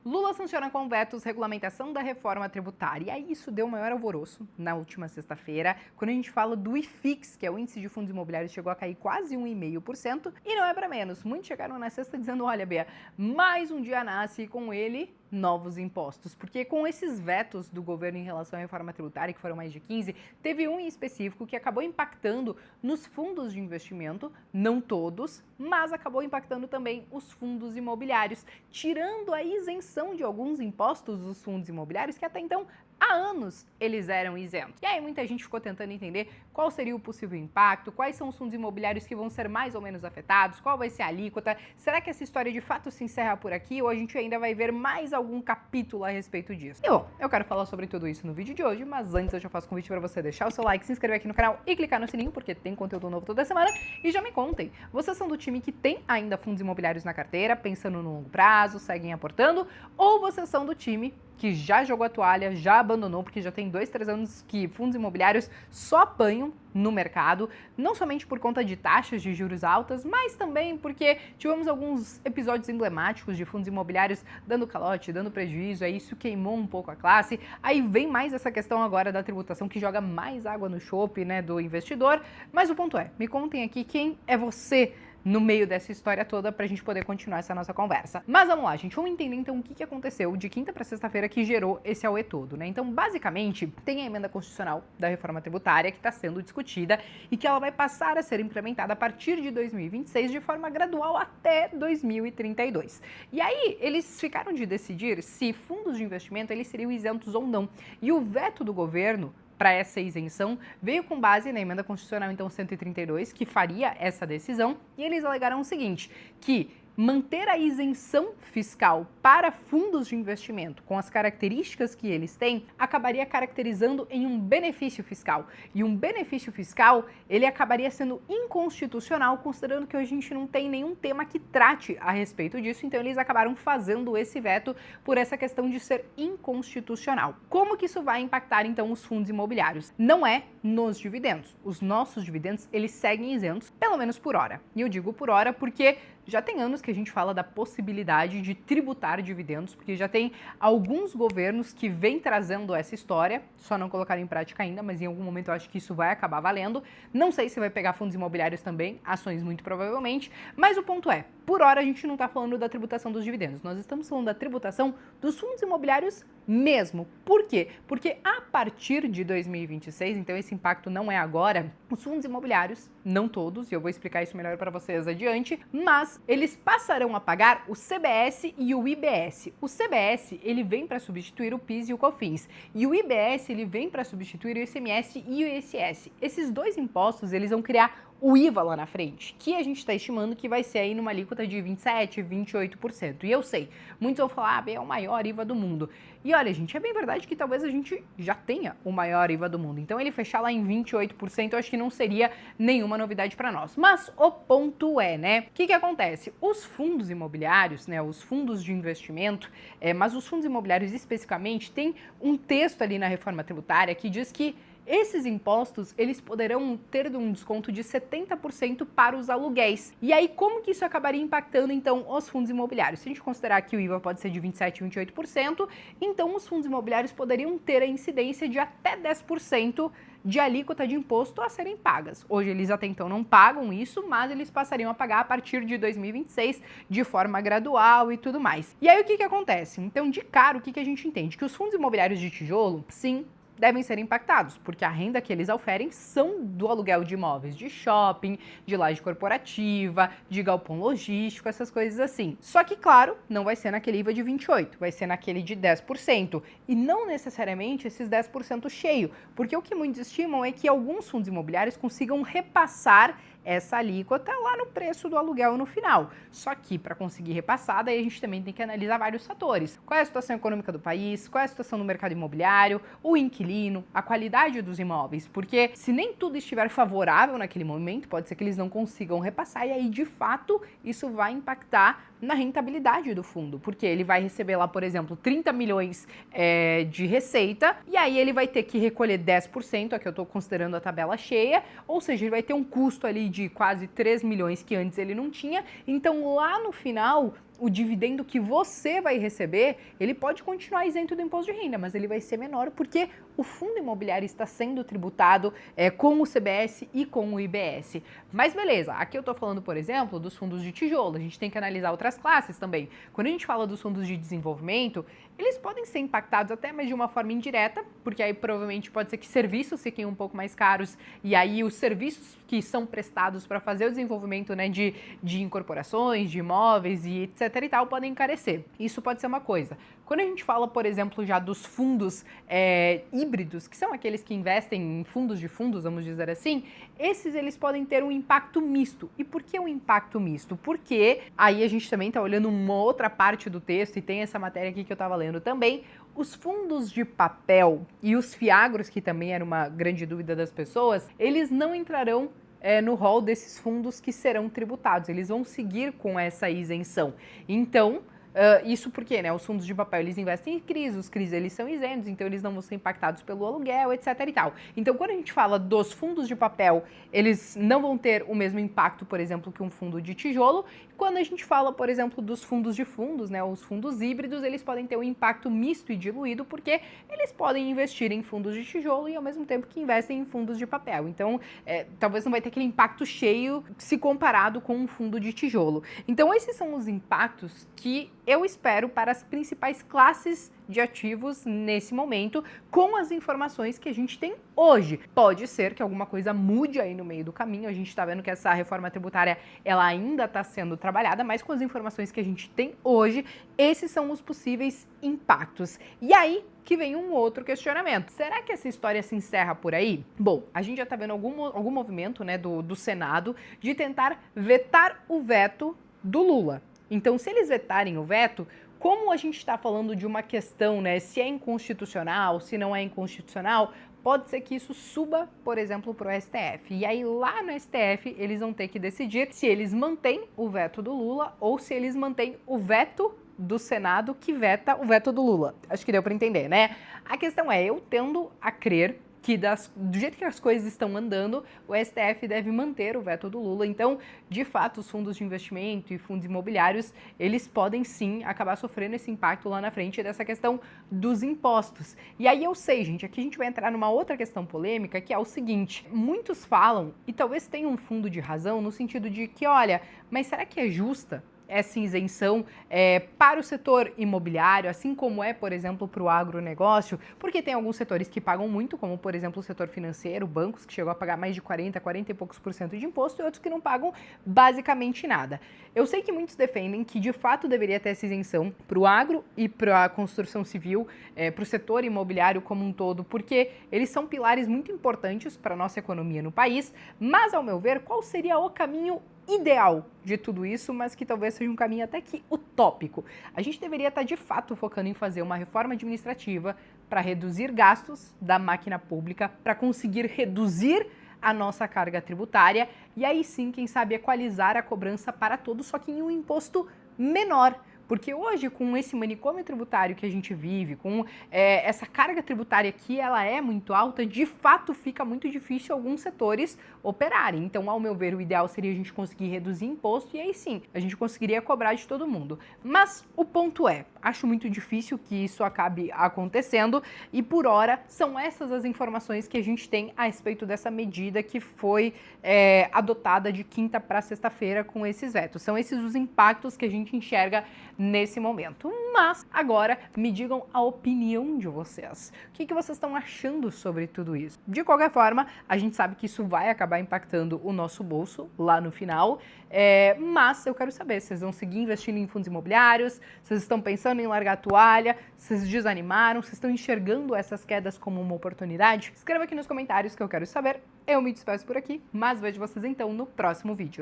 Lula sanciona com vetos regulamentação da reforma tributária. E aí isso deu maior alvoroço na última sexta-feira, quando a gente fala do IFIX, que é o índice de fundos imobiliários, chegou a cair quase 1,5%. E não é para menos. Muitos chegaram na sexta dizendo, olha, Bea, mais um dia nasce e com ele novos impostos. Porque com esses vetos do governo em relação à reforma tributária, que foram mais de 15, teve um em específico que acabou impactando nos fundos de investimento, não todos, mas acabou impactando também os fundos imobiliários, tirando a isenção de alguns impostos dos fundos imobiliários que até então há anos eles eram isentos. E aí muita gente ficou tentando entender qual seria o possível impacto, quais são os fundos imobiliários que vão ser mais ou menos afetados, qual vai ser a alíquota, será que essa história de fato se encerra por aqui ou a gente ainda vai ver mais algum capítulo a respeito disso? E bom, eu quero falar sobre tudo isso no vídeo de hoje, mas antes eu já faço convite para você deixar o seu like, se inscrever aqui no canal e clicar no sininho, porque tem conteúdo novo toda semana. E já me contem, vocês são do time que tem ainda fundos imobiliários na carteira, pensando no longo prazo, seguem aportando, ou vocês são do time que já jogou a toalha, já abandonou, porque já tem 2, 3 anos que fundos imobiliários só apanham no mercado, não somente por conta de taxas de juros altas, mas também porque tivemos alguns episódios emblemáticos de fundos imobiliários dando calote, dando prejuízo, aí isso queimou um pouco a classe. Aí vem mais essa questão agora da tributação que joga mais água no chope, né, do investidor. Mas o ponto é, me contem aqui quem é você no meio dessa história toda pra gente poder continuar essa nossa conversa. Mas vamos lá, gente, vamos entender então o que aconteceu de quinta para sexta-feira que gerou esse auê todo, né? Então, basicamente, tem a emenda constitucional da reforma tributária que está sendo discutida e que ela vai passar a ser implementada a partir de 2026 de forma gradual até 2032. E aí, eles ficaram de decidir se fundos de investimento eles seriam isentos ou não. E o veto do governo para essa isenção veio com base na emenda constitucional então 132, que faria essa decisão, e eles alegaram o seguinte, que manter a isenção fiscal para fundos de investimento com as características que eles têm acabaria caracterizando em um benefício fiscal. E um benefício fiscal, ele acabaria sendo inconstitucional, considerando que hoje a gente não tem nenhum tema que trate a respeito disso, então eles acabaram fazendo esse veto por essa questão de ser inconstitucional. Como que isso vai impactar então os fundos imobiliários? Não é nos dividendos. Os nossos dividendos, eles seguem isentos, pelo menos por hora. E eu digo por hora porque já tem anos que a gente fala da possibilidade de tributar dividendos, porque já tem alguns governos que vêm trazendo essa história, só não colocaram em prática ainda, mas em algum momento eu acho que isso vai acabar valendo. Não sei se vai pegar fundos imobiliários também, ações muito provavelmente, mas o ponto é, por hora a gente não está falando da tributação dos dividendos, nós estamos falando da tributação dos fundos imobiliários mesmo. Por quê? Porque a partir de 2026, então esse impacto não é agora, os fundos imobiliários, não todos, e eu vou explicar isso melhor para vocês adiante, mas eles passarão a pagar o CBS e o IBS. O CBS, ele vem para substituir o PIS e o COFINS, e o IBS, ele vem para substituir o ICMS e o ISS. Esses dois impostos, eles vão criar o IVA lá na frente, que a gente está estimando que vai ser aí numa alíquota de 27%, 28%. E eu sei, muitos vão falar, é o maior IVA do mundo. E olha, gente, é bem verdade que talvez a gente já tenha o maior IVA do mundo. Então ele fechar lá em 28%, eu acho que não seria nenhuma novidade para nós. Mas o ponto é, né? O que acontece? Os fundos imobiliários, né? Os fundos de investimento, mas os fundos imobiliários especificamente, tem um texto ali na reforma tributária que diz que esses impostos, eles poderão ter um desconto de 70% para os aluguéis. E aí, como que isso acabaria impactando, então, os fundos imobiliários? Se a gente considerar que o IVA pode ser de 27% e 28%, então os fundos imobiliários poderiam ter a incidência de até 10% de alíquota de imposto a serem pagas. Hoje eles até então não pagam isso, mas eles passariam a pagar a partir de 2026 de forma gradual e tudo mais. E aí o que acontece? Então, de cara, o que a gente entende? Que os fundos imobiliários de tijolo, sim, devem ser impactados, porque a renda que eles oferem são do aluguel de imóveis de shopping, de laje corporativa, de galpão logístico, essas coisas assim. Só que, claro, não vai ser naquele IVA de 28%, vai ser naquele de 10%. E não necessariamente esses 10% cheio, porque o que muitos estimam é que alguns fundos imobiliários consigam repassar essa alíquota lá no preço do aluguel no final. Só que para conseguir repassar, daí a gente também tem que analisar vários fatores. Qual é a situação econômica do país, qual é a situação do mercado imobiliário, o inquilino, a qualidade dos imóveis, porque se nem tudo estiver favorável naquele momento, pode ser que eles não consigam repassar e aí, de fato, isso vai impactar na rentabilidade do fundo, porque ele vai receber lá, por exemplo, 30 milhões de receita e aí ele vai ter que recolher 10%, aqui eu estou considerando a tabela cheia, ou seja, ele vai ter um custo ali de quase 3 milhões que antes ele não tinha, então lá no final o dividendo que você vai receber, ele pode continuar isento do imposto de renda, mas ele vai ser menor porque o fundo imobiliário está sendo tributado com o CBS e com o IBS. Mas beleza, aqui eu estou falando, por exemplo, dos fundos de tijolo, a gente tem que analisar outras classes também. Quando a gente fala dos fundos de desenvolvimento, eles podem ser impactados até, mas de uma forma indireta, porque aí provavelmente pode ser que serviços fiquem um pouco mais caros e aí os serviços que são prestados para fazer o desenvolvimento, né, de incorporações, de imóveis e etc e tal, podem encarecer. Isso pode ser uma coisa. Quando a gente fala, por exemplo, já dos fundos híbridos, que são aqueles que investem em fundos de fundos, vamos dizer assim, esses eles podem ter um impacto misto. E por que um impacto misto? Porque aí a gente também está olhando uma outra parte do texto e tem essa matéria aqui que eu estava lendo também. Os fundos de papel e os fiagros, que também era uma grande dúvida das pessoas, eles não entrarão no rol desses fundos que serão tributados. Eles vão seguir com essa isenção. Então, isso porque, né, os fundos de papel eles investem em CRIs, os CRIs eles são isentos, então eles não vão ser impactados pelo aluguel, etc e tal. Então, quando a gente fala dos fundos de papel, eles não vão ter o mesmo impacto, por exemplo, que um fundo de tijolo. Quando a gente fala, por exemplo, dos fundos de fundos, né, os fundos híbridos, eles podem ter um impacto misto e diluído, porque eles podem investir em fundos de tijolo e ao mesmo tempo que investem em fundos de papel. Então, talvez não vai ter aquele impacto cheio se comparado com um fundo de tijolo. Então, esses são os impactos que eu espero para as principais classes de ativos nesse momento, com as informações que a gente tem hoje. Pode ser que alguma coisa mude aí no meio do caminho, a gente está vendo que essa reforma tributária ela ainda está sendo trabalhada, mas com as informações que a gente tem hoje, esses são os possíveis impactos. E aí que vem um outro questionamento. Será que essa história se encerra por aí? Bom, a gente já está vendo algum movimento, né, do Senado de tentar vetar o veto do Lula. Então, se eles vetarem o veto, como a gente está falando de uma questão, né, se é inconstitucional, se não é inconstitucional, pode ser que isso suba, por exemplo, para o STF. E aí lá no STF eles vão ter que decidir se eles mantêm o veto do Lula ou se eles mantêm o veto do Senado que veta o veto do Lula. Acho que deu para entender, né? A questão é, eu tendo a crer que do jeito que as coisas estão andando, o STF deve manter o veto do Lula. Então, de fato, os fundos de investimento e fundos imobiliários, eles podem sim acabar sofrendo esse impacto lá na frente dessa questão dos impostos. E aí eu sei, gente, aqui a gente vai entrar numa outra questão polêmica, que é o seguinte: muitos falam, e talvez tenham um fundo de razão, no sentido de que, olha, mas será que é justa essa isenção para o setor imobiliário, assim como é, por exemplo, para o agronegócio, porque tem alguns setores que pagam muito, como, por exemplo, o setor financeiro, bancos, que chegou a pagar mais de 40 e poucos por cento de imposto, e outros que não pagam basicamente nada. Eu sei que muitos defendem que, de fato, deveria ter essa isenção para o agro e para a construção civil, para o setor imobiliário como um todo, porque eles são pilares muito importantes para a nossa economia no país, mas, ao meu ver, qual seria o caminho ideal de tudo isso, mas que talvez seja um caminho até que utópico? A gente deveria estar de fato focando em fazer uma reforma administrativa para reduzir gastos da máquina pública, para conseguir reduzir a nossa carga tributária e aí sim, quem sabe, equalizar a cobrança para todos, só que em um imposto menor. Porque hoje, com esse manicômio tributário que a gente vive, com essa carga tributária que ela é muito alta, de fato fica muito difícil alguns setores operarem. Então, ao meu ver, o ideal seria a gente conseguir reduzir imposto e aí sim, a gente conseguiria cobrar de todo mundo. Mas o ponto é, acho muito difícil que isso acabe acontecendo e por hora são essas as informações que a gente tem a respeito dessa medida que foi adotada de quinta para sexta-feira com esses vetos. São esses os impactos que a gente enxerga nesse momento. Mas agora me digam a opinião de vocês. O que vocês estão achando sobre tudo isso? De qualquer forma, a gente sabe que isso vai acabar impactando o nosso bolso lá no final, mas eu quero saber, vocês vão seguir investindo em fundos imobiliários? Vocês estão pensando em largar a toalha? Vocês desanimaram? Vocês estão enxergando essas quedas como uma oportunidade? Escreva aqui nos comentários que eu quero saber. Eu me despeço por aqui, mas vejo vocês então no próximo vídeo.